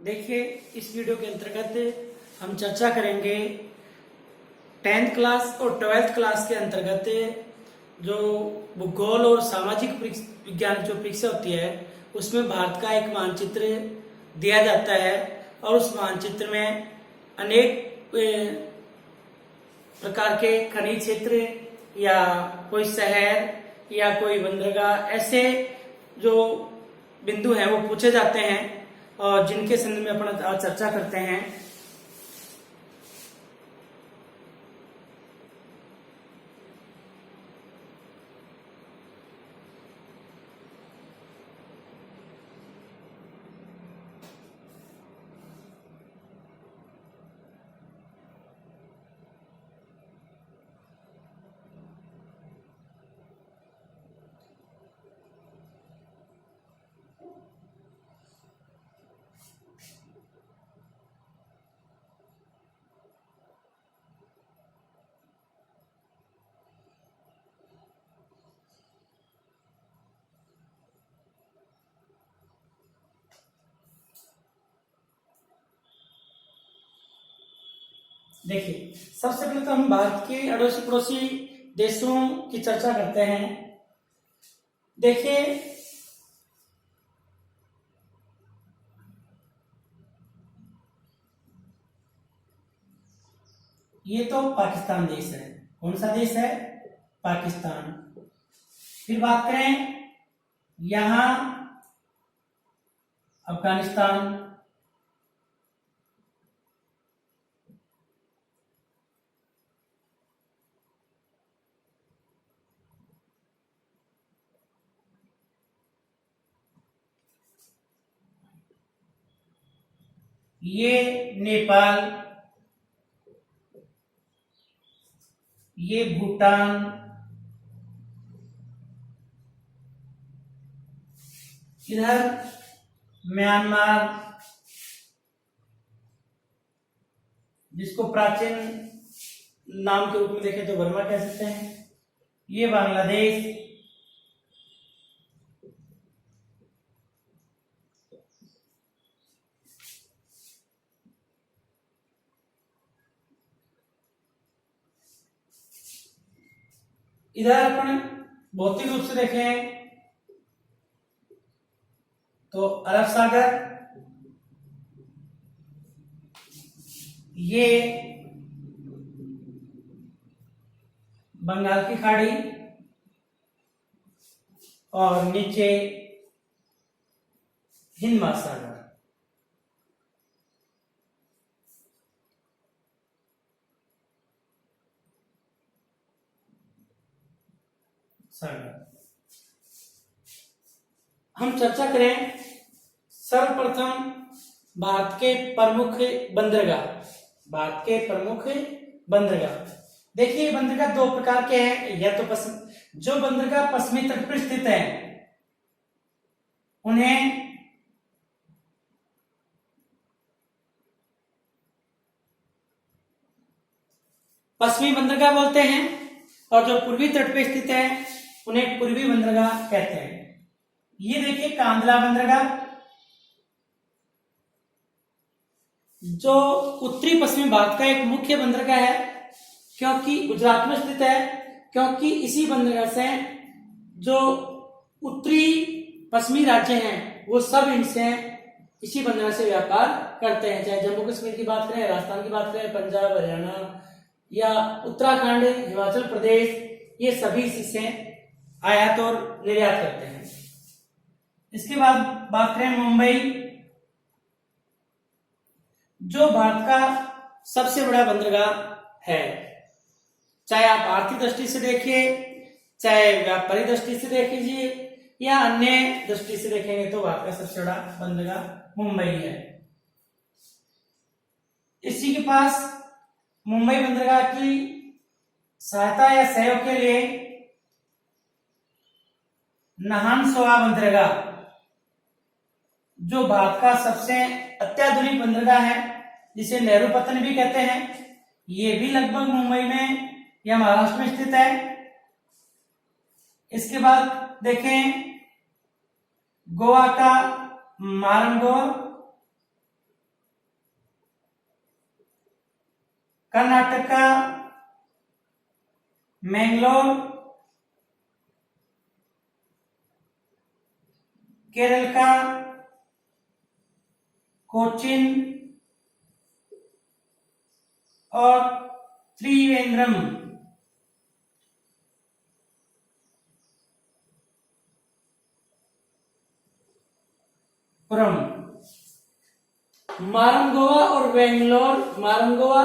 देखिए, इस वीडियो के अंतर्गत हम चर्चा करेंगे 10th क्लास और 12th क्लास के अंतर्गत जो भूगोल और सामाजिक विज्ञान जो परीक्षा होती है उसमें भारत का एक मानचित्र दिया जाता है और उस मानचित्र में अनेक प्रकार के खनिज क्षेत्र या कोई शहर या कोई बंदरगाह ऐसे जो बिंदु हैं वो पूछे जाते हैं और जिनके संबंध में अपन आज चर्चा करते हैं। देखिए, सबसे पहले तो हम भारत के अड़ोसी पड़ोसी देशों की चर्चा करते हैं। देखिए, ये तो पाकिस्तान देश है। कौन सा देश है? पाकिस्तान। फिर बात करें यहां अफगानिस्तान, ये नेपाल, ये भूटान, इधर म्यांमार जिसको प्राचीन नाम के रूप में देखें तो बर्मा कह सकते हैं, ये बांग्लादेश, इधर अपन भौतिक रूप से देखें तो अरब सागर, ये बंगाल की खाड़ी और नीचे हिंद महासागर। हम चर्चा करें सर्वप्रथम भारत के प्रमुख बंदरगाह। भारत के प्रमुख बंदरगाह, देखिए बंदरगाह दो प्रकार के हैं। या तो जो बंदरगाह पश्चिमी तट पर स्थित है उन्हें पश्चिमी बंदरगाह बोलते हैं और जो पूर्वी तट पर स्थित है उन्हें पूर्वी बंदरगाह कहते हैं। ये देखिए कांदला बंदरगाह जो उत्तरी पश्चिमी भारत का एक मुख्य बंदरगाह है, क्योंकि गुजरात में स्थित है, क्योंकि इसी बंदरगाह से जो उत्तरी पश्चिमी राज्य हैं वो सब इनसे इसी बंदरगाह से व्यापार करते हैं। चाहे जम्मू कश्मीर की बात करें, राजस्थान की बात करें, पंजाब, हरियाणा या उत्तराखंड, हिमाचल प्रदेश, ये सभी इसी आयात और निर्यात करते हैं। इसके बाद बात करें मुंबई, जो भारत का सबसे बड़ा बंदरगाह है। चाहे आप आर्थिक दृष्टि से देखिए, चाहे व्यापारिक दृष्टि से देख लीजिए या अन्य दृष्टि से देखेंगे तो भारत का सबसे बड़ा बंदरगाह मुंबई है। इसी के पास मुंबई बंदरगाह की सहायता या सहयोग के लिए नहानसोआ बंदरगाह, जो भारत का सबसे अत्याधुनिक बंदरगाह है, जिसे नेहरू पत्तन भी कहते हैं, ये भी लगभग मुंबई में या महाराष्ट्र में स्थित है। इसके बाद देखें गोवा का मारंगो कर्नाटका, मैंगलोर, केरल का कोचिन और त्रिवेंद्रम। पुरम। मारंगोवा और बेंगलोर, मारंगोवा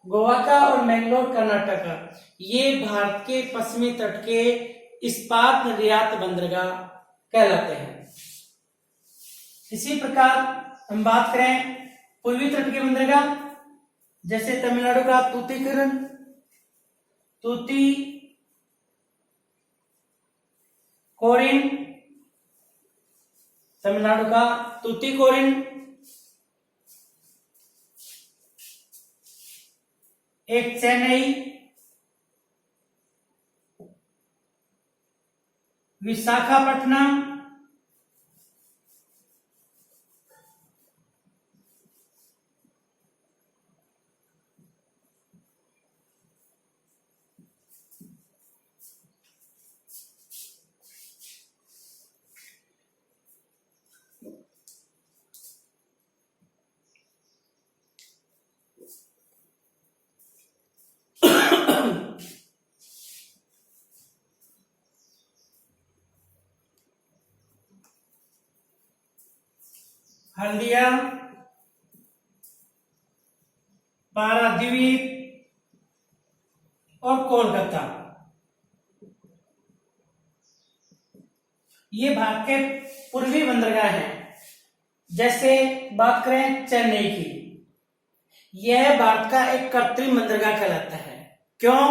गोवा का और मैंगलोर कर्नाटक का, ये भारत के पश्चिमी तट के इस्पात निर्यात बंदरगाह कहलाते हैं। इसी प्रकार हम बात करें पूर्वी तट के बंदरगाह, जैसे तमिलनाडु का तूतीकोरिन, तमिलनाडु का तूतीकोरिन, एक चेन्नई, विशाखापट्टनम, हल्दिया, पारादीप और कोलकाता, ये भारत के पूर्वी बंदरगाह हैं। जैसे बात करें चेन्नई की, यह भारत का एक कृत्रिम बंदरगाह कहलाता है। क्यों?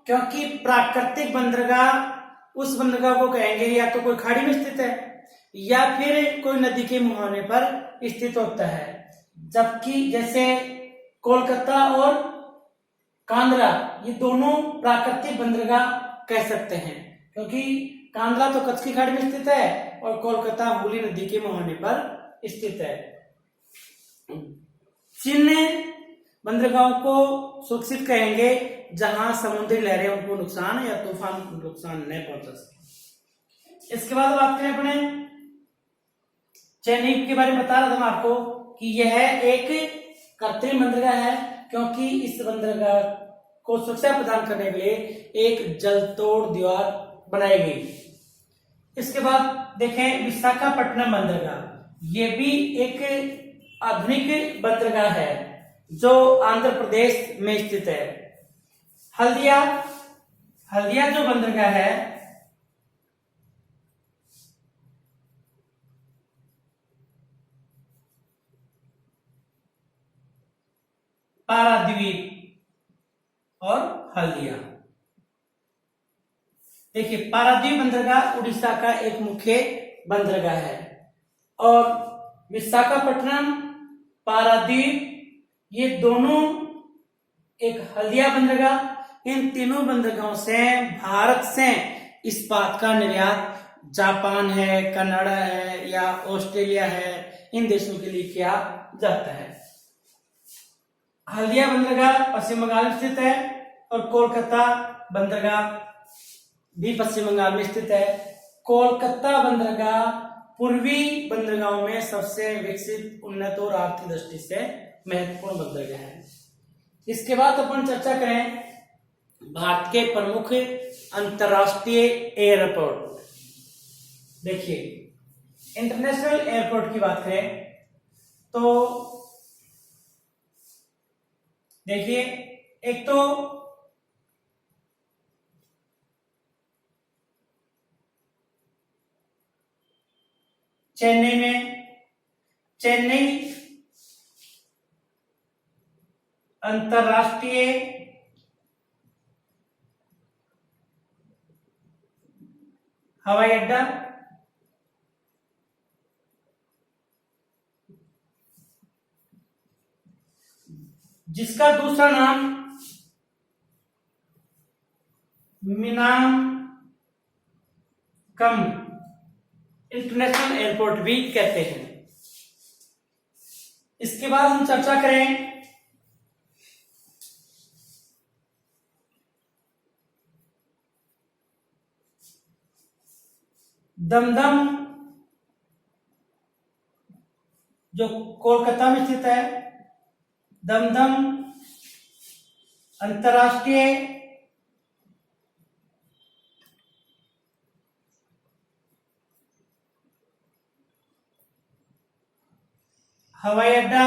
क्योंकि प्राकृतिक बंदरगाह उस बंदरगाह को कहेंगे या तो कोई खाड़ी में स्थित है या फिर कोई नदी के मुहाने पर स्थित होता है। जबकि जैसे कोलकाता और कांद्रा, ये दोनों प्राकृतिक बंदरगाह कह सकते हैं, क्योंकि कांद्रा तो कच्छ की खाड़ी में स्थित है और कोलकाता हुगली नदी के मुहाने पर स्थित है। चीन ने बंदरगाहों को सुरक्षित कहेंगे जहां समुद्री लहरें उनको नुकसान या तूफान नुकसान नहीं पहुंचा सके। इसके बाद बात करें अपने चेन्नई के बारे में, बता रहा था मैं आपको कि यह एक कृत्रिम बंदरगाह है, क्योंकि इस बंदरगाह को सुरक्षा प्रदान करने के लिए एक जलतोड़ दीवार बनाई गई। इसके बाद देखें विशाखापट्टनम बंदरगाह, ये भी एक आधुनिक बंदरगाह है जो आंध्र प्रदेश में स्थित है। हल्दिया, हल्दिया जो बंदरगाह है पारादीप और हल्दिया। देखिए पारादीप बंदरगाह उड़ीसा का एक मुख्य बंदरगाह है और विशाखापट्टनम, पारादीप, ये दोनों एक हल्दिया बंदरगाह, इन तीनों बंदरगाहों से भारत से इस्पात का निर्यात जापान है, कनाडा है या ऑस्ट्रेलिया है, इन देशों के लिए किया जाता है। हल्दिया बंदरगाह पश्चिम बंगाल में स्थित है और कोलकाता बंदरगाह भी पश्चिम बंगाल में स्थित है। कोलकाता बंदरगाह पूर्वी बंदरगाहों में सबसे विकसित, उन्नत और आर्थिक दृष्टि से महत्वपूर्ण बंदरगाह है। इसके बाद अपन चर्चा करें भारत के प्रमुख अंतरराष्ट्रीय एयरपोर्ट। देखिए इंटरनेशनल एयरपोर्ट की बात करें तो देखिए एक तो चेन्नई में चेन्नई अंतरराष्ट्रीय हवाई अड्डा, जिसका दूसरा नाम मीनाम कम इंटरनेशनल एयरपोर्ट भी कहते हैं। इसके बाद हम चर्चा करें दमदम जो कोलकाता में स्थित है, दमदम अंतर्राष्ट्रीय हवाई अड्डा,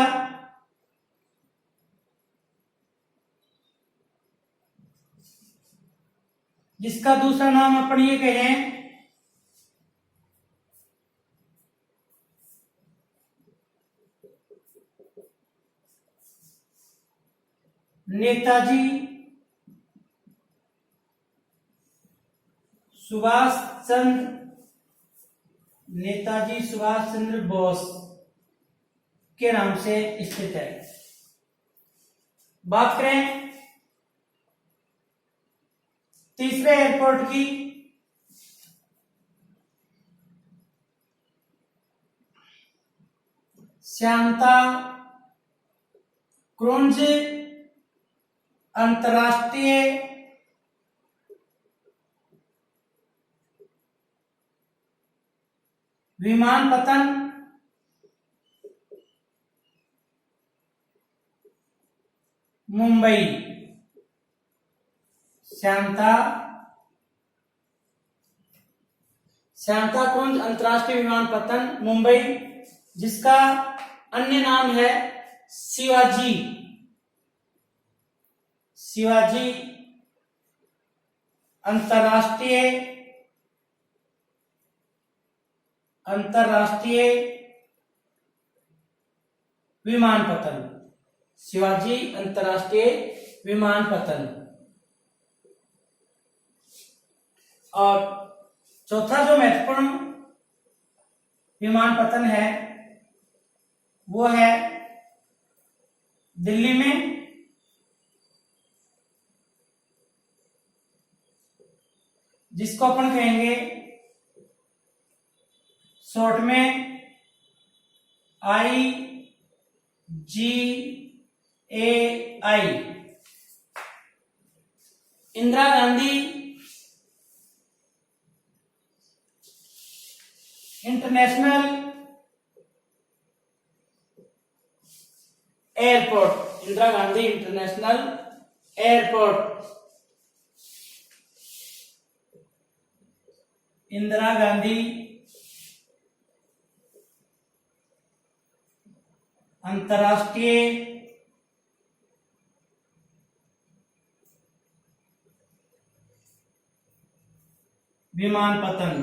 जिसका दूसरा नाम अपन ये कहें नेताजी सुभाष चंद्र बोस के नाम से स्थित है। बात करें तीसरे एयरपोर्ट की, सांता क्रूज अंतर्राष्ट्रीय विमानपत्तन मुंबई, सांताक्रूज अंतर्राष्ट्रीय विमानपत्तन मुंबई, जिसका अन्य नाम है शिवाजी अंतर्राष्ट्रीय विमानपत्तन, शिवाजी अंतर्राष्ट्रीय विमानपत्तन। और चौथा जो महत्वपूर्ण विमानपत्तन है वो है दिल्ली में, जिसको अपन कहेंगे शॉर्ट में IGAI, Indira Gandhi international airport, Indira Gandhi international airport, Indira Gandhi अंतर्राष्ट्रीय विमानपत्तन,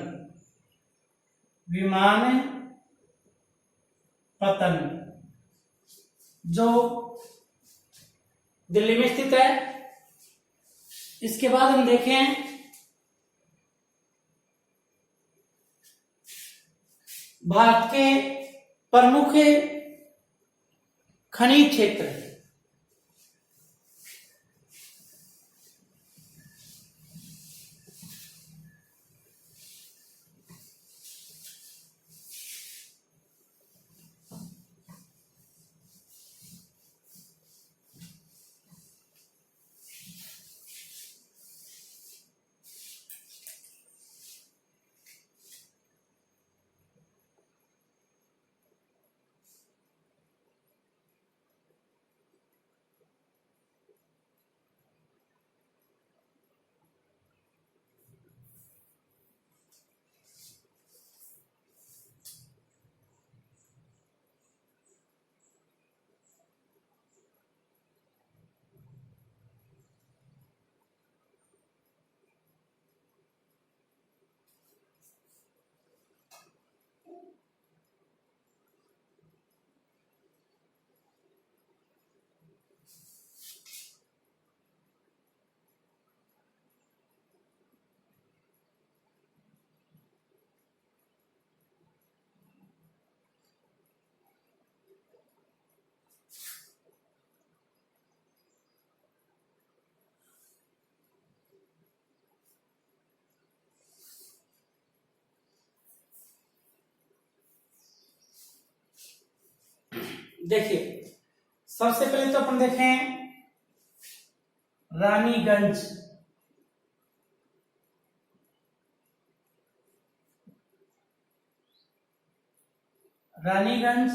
जो दिल्ली में स्थित है। इसके बाद हम देखें भारत के प्रमुख खनिज क्षेत्र, देखिए सबसे पहले तो अपन देखें रानीगंज, रानीगंज